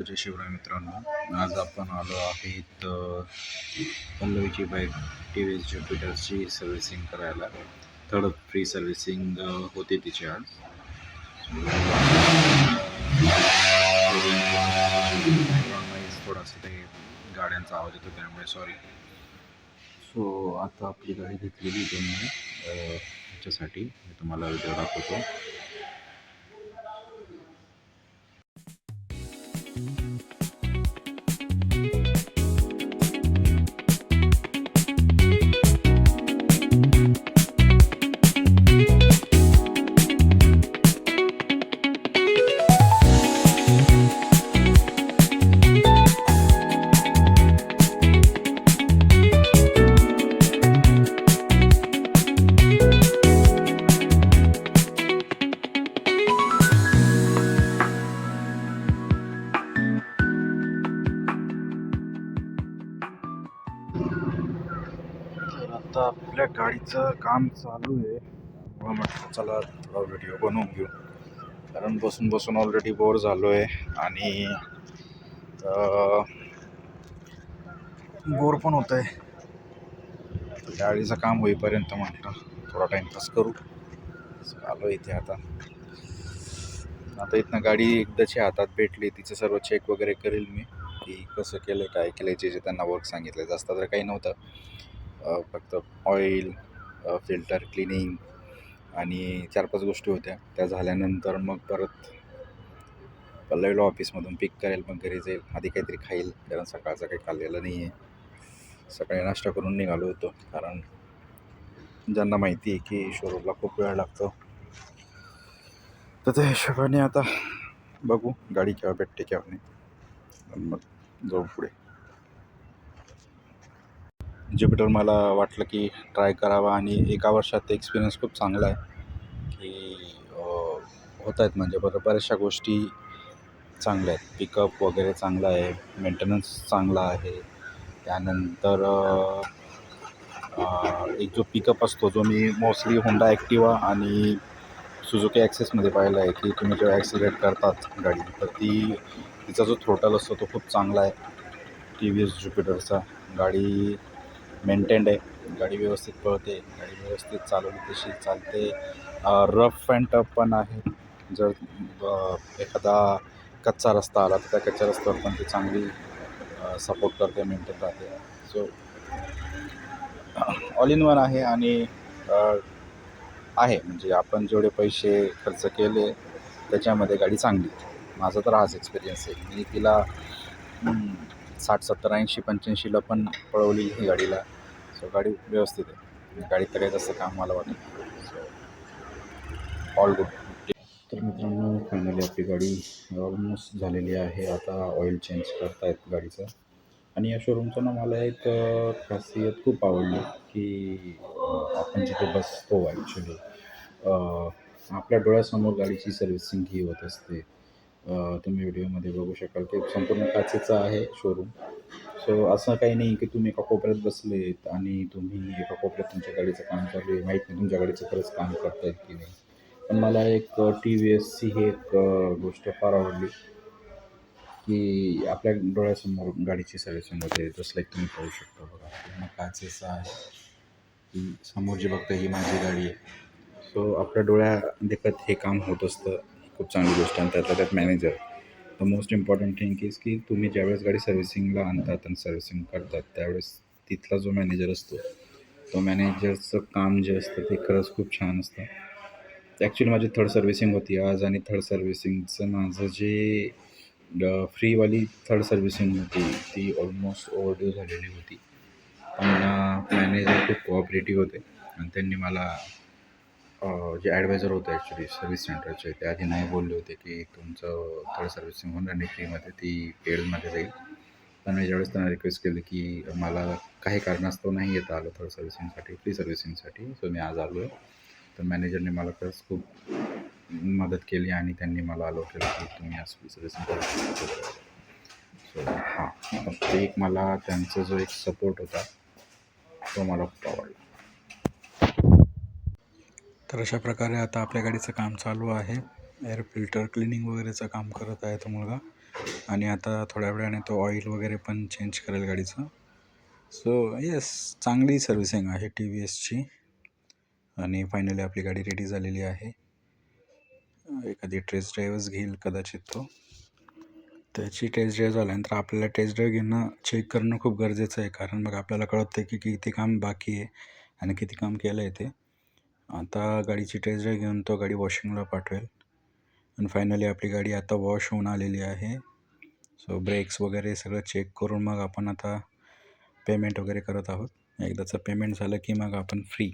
जय शिवराय मित्रांनो, आज आपण आलो आहेत पल्लवीची बाईक टी व्ही एस ज्युपिटरची सर्व्हिसिंग करायला. थर्ड फ्री सर्व्हिसिंग होती तिची आज. थोडासा ते गाड्यांचा आवाज येतो त्यामुळे सॉरी. सो आता आपली गाडी घेतलेली त्यांनी ह्याच्यासाठी मी तुम्हाला व्हिडिओ दाखवतो. आता आपल्या गाडीचं काम चालू आहे. म्हटलं चला थोडा व्हिडिओ बनवून घेऊ, कारण बसून बसून ऑलरेडी बोर झालो आहे आणि बोर पण होत आहे. गाडीचं काम होईपर्यंत म्हटलं थोडा टाईमपास करू. आलो इथे आता इथनं गाडी एकदाची हातात भेटली, तिचं सर्व चेक वगैरे करेल मी की कसं केलं काय केलं, जे त्यांना वर्क सांगितलं. जास्त तर काही नव्हतं, फक्त ऑइल, फिल्टर क्लिनिंग आणि 4-5 गोष्टी होत्या. त्या झाल्यानंतर मग परत पल्लवीला ऑफिसमधून पिक करेल, मग घरी जाईल. आधी काहीतरी खाईल, कारण सकाळचं काही खाल्लेलं नाही आहे. सकाळी नाश्ता करून निघालो होतो, कारण ज्यांना माहिती आहे की शोरूमला खूप वेळ लागतो. तर त्या हिशोबाने आता बघू गाडी केव्हा भेटते केव्हा नाही, मग जाऊ पुढे. ज्युपिटर मला वाटलं की ट्राय करावा, आणि एका वर्षात एक्सपिरियन्स खूप चांगला आहे की होत आहेत. म्हणजे बऱ्याचशा गोष्टी चांगल्या आहेत. पिकअप वगैरे चांगला आहे, मेंटेनन्स चांगला आहे. त्यानंतर एक जो पिकअप असतो, जो मी मोस्टली होंडा ॲक्टिवा आणि सुझुकी ॲक्सेसमध्ये पाहिला आहे की तुम्ही जेव्हा ॲक्सिलेट करतात गाडी, तर तिचा जो थ्रोटल असतो तो खूप चांगला आहे टी व्ही एस ज्युपिटरचा. गाडी मेंटेन्ड आहे, गाडी व्यवस्थित पळते, गाडी व्यवस्थित चालवली तशी चालते. रफ अँड टफ पण आहे. जर एखादा कच्चा रस्ता आला तर त्या कच्च्या रस्त्यावर पण ती चांगली सपोर्ट करते, मेंटेन राहते. सो ऑल इन वन आहे. आणि आहे म्हणजे आपण जेवढे पैसे खर्च केले त्याच्यामध्ये गाडी चांगली. माझा तर हाच एक्सपिरियन्स आहे. मी तिला 60, 70, 80, 85ला पण पळवली ही गाडीला. सो गाडी व्यवस्थित आहे. गाडीत काही जास्त काम मला वाटत. So all good. तर मित्रांनो, फायनली आपली गाडी ऑलमोस्ट झालेली आहे. आता ऑइल चेंज करतायत गाडीचं. आणि या शोरूमचं ना मला एक खासियत खूप आवडली की आपण जिथे बसतो ॲक्च्युली आपल्या डोळ्यासमोर गाडीची सर्व्हिसिंग ही होत असते. तुम्ही व्हिडिओमध्ये बघू शकाल की संपूर्ण काचेचं आहे शोरूम. सो असं काही नाही की तुम्ही एका कोपऱ्यात बसलेत आणि तुम्ही एका कोपऱ्यात तुमच्या गाडीचं काम चालू आहे, माहीत नाही तुमच्या गाडीचं खरंच काम करतायत की नाही. पण मला एक टी व्ही एसची ही एक गोष्ट फार आवडली की आपल्या डोळ्यासमोर गाडीची सर्व्हिसिंग होते. जसं लाईक तुम्ही पाहू शकता बघा, पूर्ण काचेचं आहे की समोर जे बघता ही माझी गाडी आहे. सो आपल्या डोळ्या देखत हे काम होत असतं. ही खूप चांगली गोष्ट. आणि त्यातल्या त्यात manager, the most important thing is की तुम्ही ज्यावेळेस गाडी सर्व्हिसिंगला आणतात आणि सर्व्हिसिंग करतात त्यावेळेस तिथला जो मॅनेजर असतो, तो मॅनेजरचं काम जे असतं ते खरंच खूप छान असतं. ॲक्च्युली माझी थर्ड सर्व्हिसिंग होती आज, आणि थर्ड सर्व्हिसिंगचं माझं जे फ्रीवाली थर्ड सर्व्हिसिंग होती ती ऑलमोस्ट ओव्हरड्यू झालेली होती. पण मॅनेजर खूप कोऑपरेटिव्ह होते आणि त्यांनी मला जे ॲडवायझर होते ॲक्च्युली सर्व्हिस सेंटरचे, ते आधी नाही बोलले होते की तुमचं थर्ड सर्व्हिसिंग होणार नाही फ्रीमध्ये, ती पेडमध्ये जाईल. पण मी ज्यावेळेस त्यांना रिक्वेस्ट केली की मला काही कारणास्तव नाही येता आलं थर्ड सर्व्हिसिंगसाठी, फ्री सर्व्हिसिंगसाठी, सो मी आज आलो आहे. तर मॅनेजरने मला खरंच खूप मदत केली आणि त्यांनी मला अलाउ केलं की तुम्ही आज फ्री सर्व्हिसिंग करू शकता. सो हां, ते एक मला त्यांचा जो एक सपोर्ट होता तो मला खूप आवडला. तर अशा प्रकारे आता आपल्या गाडीचं काम चालू आहे. एअर फिल्टर क्लिनिंग वगैरेचं काम करत आहे तो मुलगा. आणि आता थोड्या वेळाने तो ऑइल वगैरे पण चेंज करेल गाडीचं. सो येस, चांगली सर्व्हिसिंग आहे टी व्ही एसची. आणि फायनली आपली गाडी रेडी झालेली आहे. एखादी टेस्ट ड्राईव्हच घेईल कदाचित तो. त्याची टेस्ट ड्राईव्ह झाल्यानंतर आपल्याला टेस्ट ड्राईव्ह घेणं, चेक करणं खूप गरजेचं आहे. कारण मग आपल्याला कळतं की किती काम बाकी आहे आणि किती काम केलं आहे ते. आता गाडीची टेस्ट ड्राईव्ह घेऊन तो गाडी वॉशिंगला पाठवेल. आणि फायनली आपली गाडी आता वॉश होऊन आलेली आहे. सो ब्रेक्स वगैरे सगळं चेक करून मग आपण आता पेमेंट वगैरे करत आहोत. एकदाचं पेमेंट झालं की मग आपण फ्री.